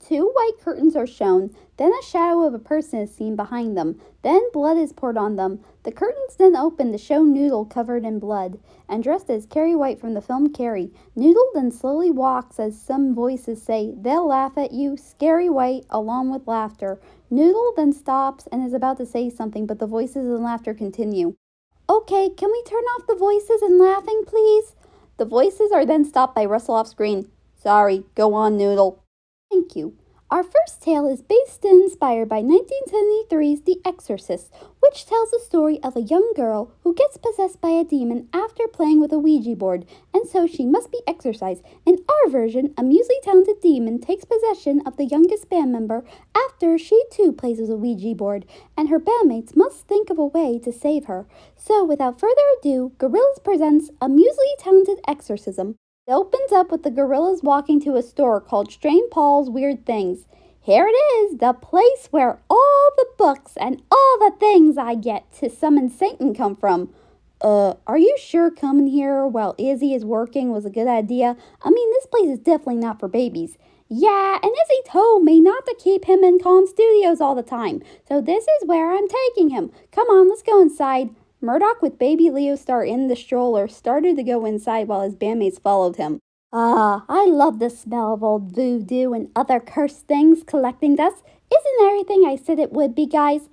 Two white curtains are shown, then a shadow of a person is seen behind them, then blood is poured on them. The curtains then open to show Noodle covered in blood, and dressed as Carrie White from the film Carrie. Noodle then slowly walks as some voices say, "They'll laugh at you, Scary White," along with laughter. Noodle then stops and is about to say something, but the voices and laughter continue. "Okay, can we turn off the voices and laughing, please?" The voices are then stopped by Russell off screen. "Sorry, go on, Noodle." Thank you. Our first tale is based and inspired by 1973's The Exorcist, which tells the story of a young girl who gets possessed by a demon after playing with a Ouija board, and so she must be exorcised. In our version, a musically talented demon takes possession of the youngest band member after she too plays with a Ouija board, and her bandmates must think of a way to save her. So without further ado, Gorillaz presents a musically talented exorcism. It opens up with the Gorillaz walking to a store called Strange Paul's Weird Things. "Here it is, the place where all the books and all the things I get to summon Satan come from." Are you sure coming here while Izzy is working was a good idea? I mean, this place is definitely not for babies." "Yeah, and Izzy told me not to keep him in Con Studios all the time, so this is where I'm taking him. Come on, let's go inside." Murdoch, with baby Leo Star in the stroller, started to go inside while his bandmates followed him. I love the smell of old voodoo and other cursed things collecting dust. Isn't everything I said it would be, guys?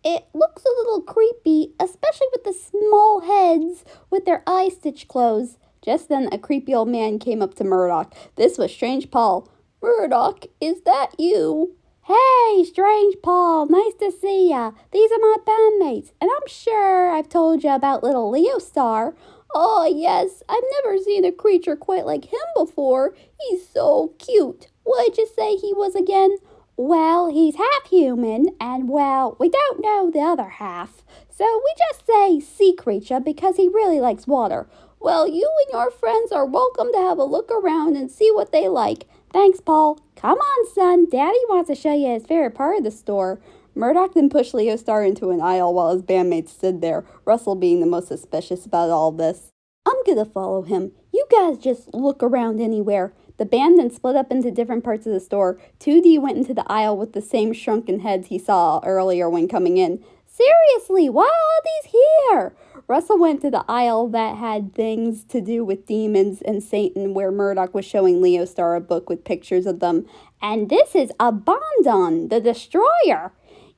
It looks a little creepy, especially with the small heads with their eyes stitched closed. Just then, a creepy old man came up to Murdoch. This was Strange Paul. "Murdoch, is that you?" "Hey, Strange Paul, nice to see ya. These are my bandmates, and I'm sure I've told you about little Leo Star." "Oh, yes, I've never seen a creature quite like him before. He's so cute. What'd you say he was again?" "Well, he's half human, and, well, we don't know the other half. So we just say sea creature because he really likes water." "Well, you and your friends are welcome to have a look around and see what they like." "Thanks, Paul. Come on, son. Daddy wants to show you his favorite part of the store." Murdoch then pushed Leo Star into an aisle while his bandmates stood there, Russell being the most suspicious about all this. "I'm gonna follow him. You guys just look around anywhere." The band then split up into different parts of the store. 2D went into the aisle with the same shrunken heads he saw earlier when coming in. "Seriously, why are these here?" Russell went to the aisle that had things to do with demons and Satan, where Murdoch was showing Leo Star a book with pictures of them. "And this is Abandon, the Destroyer."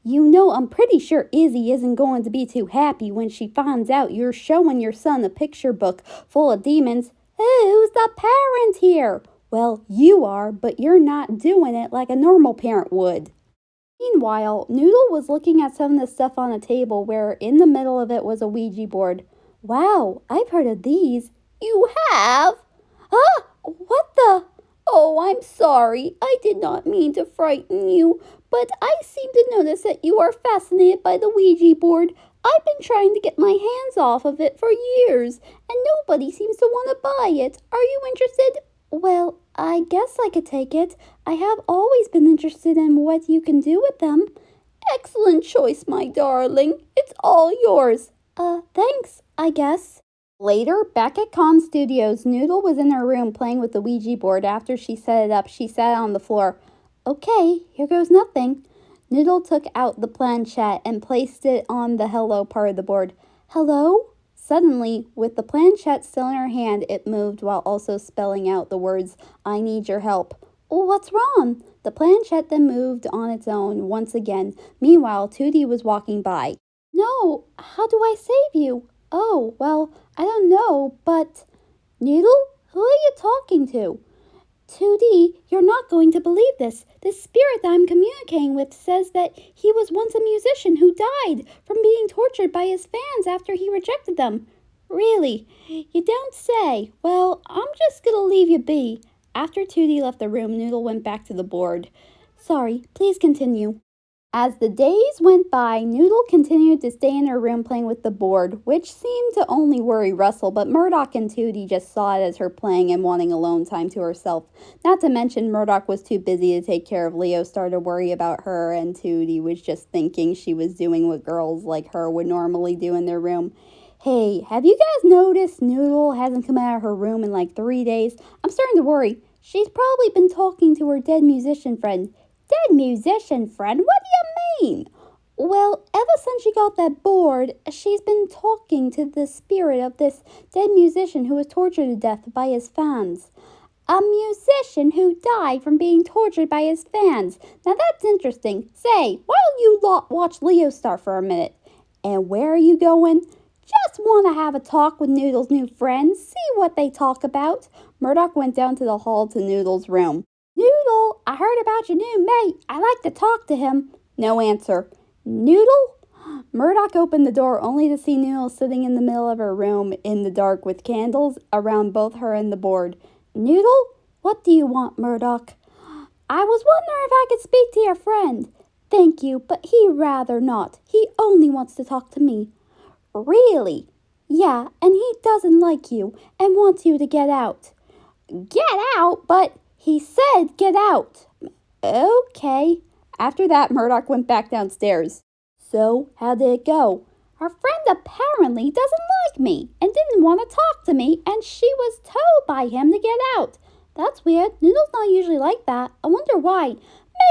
"You know, I'm pretty sure Izzy isn't going to be too happy when she finds out you're showing your son a picture book full of demons." "Who's the parent here?" "Well, you are, but you're not doing it like a normal parent would." Meanwhile, Noodle was looking at some of the stuff on a table where in the middle of it was a Ouija board. "Wow, I've heard of these." "You have? Ah, what the? Oh, I'm sorry. I did not mean to frighten you, but I seem to notice that you are fascinated by the Ouija board. I've been trying to get my hands off of it for years, and nobody seems to want to buy it. Are you interested?" "Well, I guess I could take it. I have always been interested in what you can do with them." "Excellent choice, my darling. It's all yours." Thanks, I guess." Later, back at Con Studios, Noodle was in her room playing with the Ouija board. After she set it up, she sat on the floor. "Okay, here goes nothing." Noodle took out the planchette and placed it on the hello part of the board. "Hello?" Suddenly, with the planchette still in her hand, it moved while also spelling out the words, "I need your help." "What's wrong?" The planchette then moved on its own once again. Meanwhile, 2D was walking by. "No, how do I save you?" "Oh, well, I don't know, but—" "Noodle, who are you talking to?" 2D, you're not going to believe this. The spirit that I'm communicating with says that he was once a musician who died from being tortured by his fans after he rejected them." "Really? You don't say. Well, I'm just going to leave you be." After 2D left the room, Noodle went back to the board. "Sorry, please continue." As the days went by, Noodle continued to stay in her room playing with the board, which seemed to only worry Russell, but Murdoch and 2D just saw it as her playing and wanting alone time to herself. Not to mention, Murdoch was too busy to take care of Leo, started to worry about her, and 2D was just thinking she was doing what girls like her would normally do in their room. "Hey, have you guys noticed Noodle hasn't come out of her room in like 3 days? I'm starting to worry. She's probably been talking to her dead musician friend. Dead musician friend? What do you mean? Well, ever since she got that board, she's been talking to the spirit of this dead musician who was tortured to death by his fans. A musician who died from being tortured by his fans. Now that's interesting. Say, why don't you lot watch Leo Star for a minute? And where are you going? Just want to have a talk with Noodle's new friends, see what they talk about. Murdoch went down to the hall to Noodle's room. Noodle, I heard about your new mate. I'd like to talk to him. No answer. Noodle? Murdoch opened the door only to see Noodle sitting in the middle of her room in the dark with candles around both her and the board. Noodle? What do you want, Murdoch? I was wondering if I could speak to your friend. Thank you, but he'd rather not. He only wants to talk to me. Really? Yeah, and he doesn't like you and wants you to get out. Get out? But he said get out. Okay. After that, Murdoch went back downstairs. So, how did it go? Her friend apparently doesn't like me and didn't want to talk to me, and she was told by him to get out. That's weird. Noodle's not usually like that. I wonder why.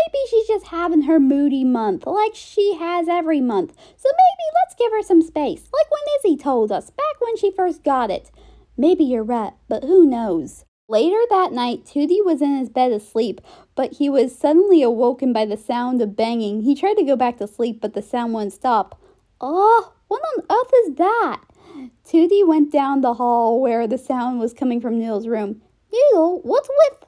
Maybe she's just having her moody month, like she has every month. So maybe let's give her some space, like when Izzy told us, back when she first got it. Maybe you're right, but who knows? Later that night, Tootie was in his bed asleep, but he was suddenly awoken by the sound of banging. He tried to go back to sleep, but the sound wouldn't stop. Oh, what on earth is that? Tootie went down the hall where the sound was coming from Noodle's room. Noodle, what's with...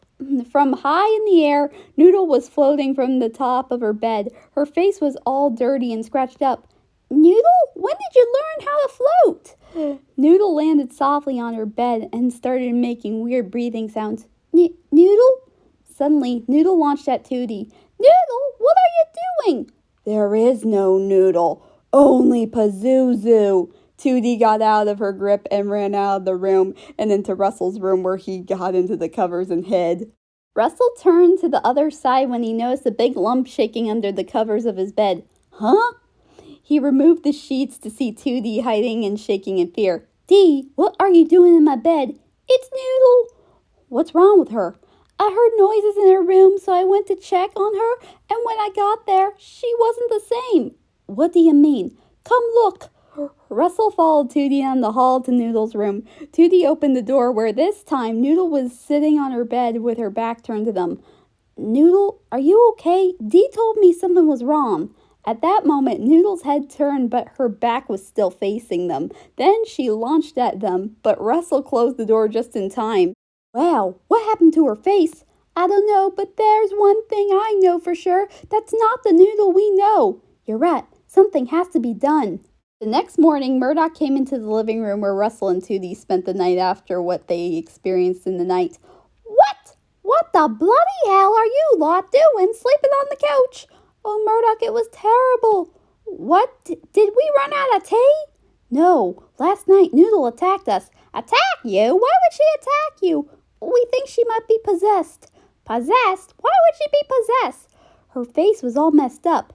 From high in the air, Noodle was floating from the top of her bed. Her face was all dirty and scratched up. Noodle, when did you learn how to float? Noodle landed softly on her bed and started making weird breathing sounds. Noodle? Suddenly, Noodle launched at Tootie. Noodle, what are you doing? There is no Noodle, only Pazuzu. Tootie got out of her grip and ran out of the room and into Russell's room where he got into the covers and hid. Russell turned to the other side when he noticed a big lump shaking under the covers of his bed. Huh? He removed the sheets to see Tootie hiding and shaking in fear. Dee, what are you doing in my bed? It's Noodle. What's wrong with her? I heard noises in her room, so I went to check on her, and when I got there, she wasn't the same. What do you mean? Come look. Russell followed Tootie down the hall to Noodle's room. Tootie opened the door where this time Noodle was sitting on her bed with her back turned to them. Noodle, are you okay? Dee told me something was wrong. At that moment, Noodle's head turned, but her back was still facing them. Then she launched at them, but Russell closed the door just in time. Wow, what happened to her face? I don't know, but there's one thing I know for sure. That's not the Noodle we know. You're right. Something has to be done. The next morning, Murdoch came into the living room where Russell and Tootie spent the night after what they experienced in the night. What? What the bloody hell are you lot doing sleeping on the couch? Oh, Murdoch, it was terrible. What? Did we run out of tea? No. Last night, Noodle attacked us. Attack you? Why would she attack you? We think she might be possessed. Possessed? Why would she be possessed? Her face was all messed up.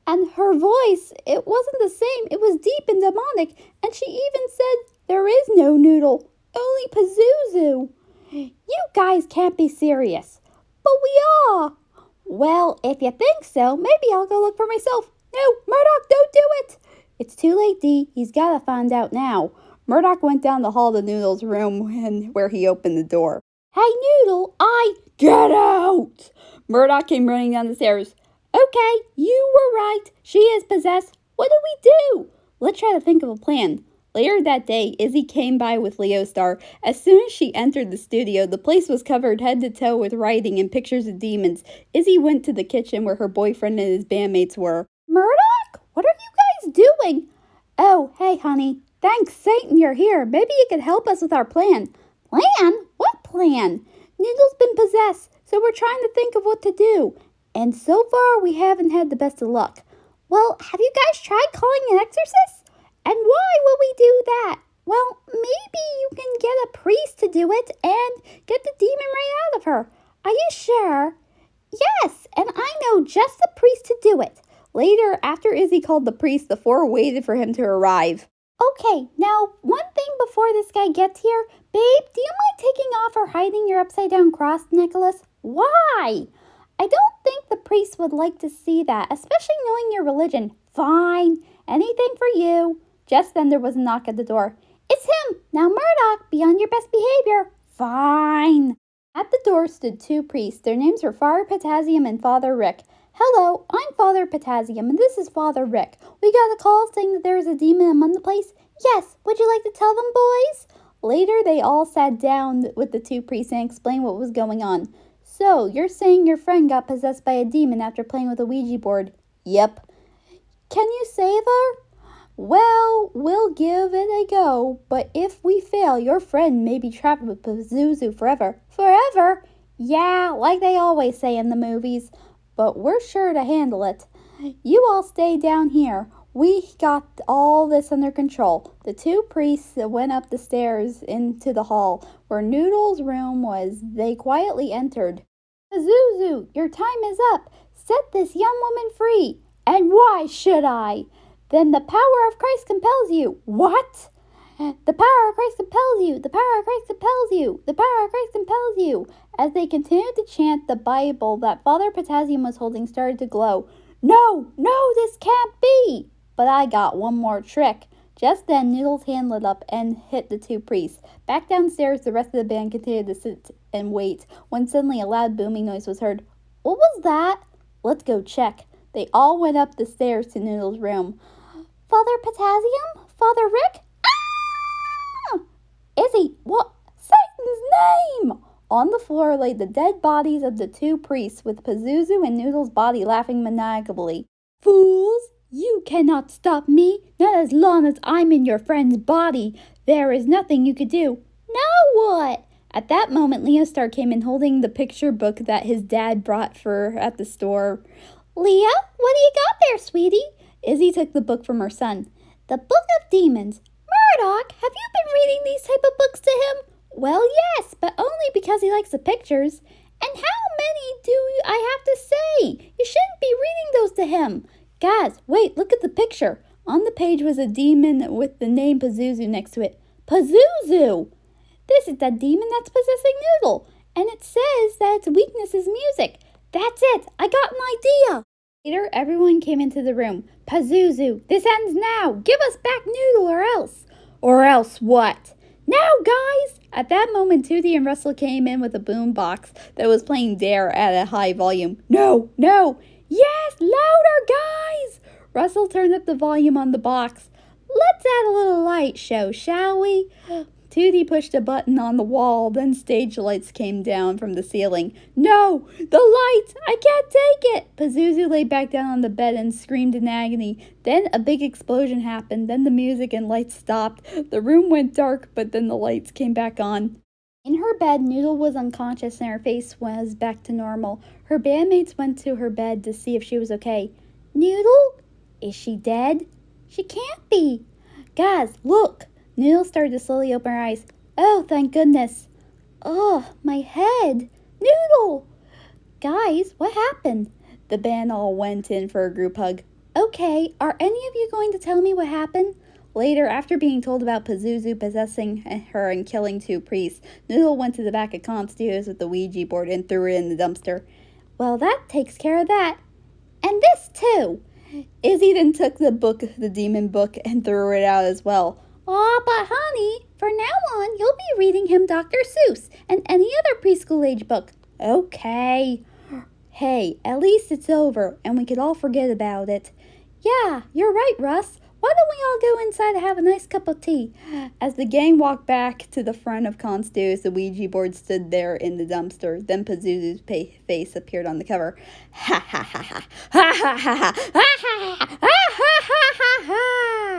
And her voice, it wasn't the same. It was deep and demonic. And she even said, there is no Noodle, only Pazuzu. You guys can't be serious. But we are. Well, if you think so, maybe I'll go look for myself. No, Murdoch, don't do it. It's too late, Dee. He's got to find out now. Murdoch went down the hall to Noodle's room where he opened the door. Hey, Noodle, Get out! Murdoch came running down the stairs. Okay, you were right. She is possessed. What do we do? Let's try to think of a plan. Later that day, Izzy came by with Leo Star. As soon as she entered the studio, the place was covered head to toe with writing and pictures of demons. Izzy went to the kitchen where her boyfriend and his bandmates were. Murdoch, what are you guys doing? Oh, hey, honey. Thanks, Satan, you're here. Maybe you could help us with our plan. Plan? What plan? Noodle's been possessed, so we're trying to think of what to do. And so far, we haven't had the best of luck. Well, have you guys tried calling an exorcist? And why would we do that? Well, maybe you can get a priest to do it and get the demon right out of her. Are you sure? Yes, and I know just the priest to do it. Later, after Izzy called the priest, the four waited for him to arrive. Okay, now, one thing before this guy gets here? Babe, do you mind taking off or hiding your upside-down cross necklace? Why? I don't think the priest would like to see that, especially knowing your religion. Fine. Anything for you. Just then there was a knock at the door. It's him! Now, Murdoch, be on your best behavior. Fine. At the door stood two priests. Their names were Father Potassium and Father Rick. Hello, I'm Father Potassium, and this is Father Rick. We got a call saying that there is a demon among the place. Yes, would you like to tell them, boys? Later, they all sat down with the two priests and explained what was going on. So, you're saying your friend got possessed by a demon after playing with a Ouija board? Yep. Can you save her? Well, we'll give it a go, but if we fail, your friend may be trapped with Pazuzu forever. Forever? Yeah, like they always say in the movies. But we're sure to handle it. You all stay down here. We got all this under control. The two priests went up the stairs into the hall where Noodle's room was. They quietly entered. Pazuzu, your time is up. Set this young woman free. And why should I? Then the power of Christ compels you. What? The power of Christ compels you. The power of Christ compels you. The power of Christ compels you. As they continued to chant, the Bible that Father Potassium was holding started to glow. No, this can't be. But I got one more trick. Just then, Noodle's hand lit up and hit the two priests. Back downstairs, the rest of the band continued to sit and wait, when suddenly a loud booming noise was heard. What was that? Let's go check. They all went up the stairs to Noodle's room. Father Potassium? Father Rick? Ah! Izzy, what? Satan's name! On the floor lay the dead bodies of the two priests, with Pazuzu and Noodle's body laughing maniacally. Fools! You cannot stop me, not as long as I'm in your friend's body. There is nothing you could do. Now what? At that moment, Leo Star came in holding the picture book that his dad brought for at the store. Leah, what do you got there, sweetie? Izzy took the book from her son. The Book of Demons. Murdoch, have you been reading these type of books to him? Well, yes, but only because he likes the pictures. And how many do I have to say? You shouldn't be reading those to him. Guys, wait, look at the picture. On the page was a demon with the name Pazuzu next to it. Pazuzu! This is the demon that's possessing Noodle, and it says that its weakness is music. That's it! I got an idea! Later, everyone came into the room. Pazuzu, this ends now! Give us back Noodle or else! Or else what? Now, guys! At that moment, Tootie and Russell came in with a boom box that was playing Dare at a high volume. No! Yes, louder, guys! Russell turned up the volume on the box. Let's add a little light show, shall we? Tootie pushed a button on the wall, then stage lights came down from the ceiling. No! The lights! I can't take it! Pazuzu lay back down on the bed and screamed in agony. Then a big explosion happened. Then the music and lights stopped. The room went dark, but then the lights came back on. In her bed, Noodle was unconscious and her face was back to normal. Her bandmates went to her bed to see if she was okay. Noodle? Is she dead? She can't be. Guys, look! Noodle started to slowly open her eyes. Oh, thank goodness. Oh, my head. Noodle! Guys, what happened? The band all went in for a group hug. Okay, are any of you going to tell me what happened? Later, after being told about Pazuzu possessing her and killing two priests, Noodle went to the back of Con Studios with the Ouija board and threw it in the dumpster. Well, that takes care of that. And this too. Izzy then took the demon book, and threw it out as well. Aw, but honey, from now on, you'll be reading him Dr. Seuss and any other preschool-age book. Okay. Hey, at least it's over, and we could all forget about it. Yeah, you're right, Russ. Why don't we all go inside and have a nice cup of tea? As the gang walked back to the front of Con Studios, the Ouija board stood there in the dumpster. Then Pazuzu's face appeared on the cover. Ha ha ha ha ha ha ha ha ha ha ha ha ha ha.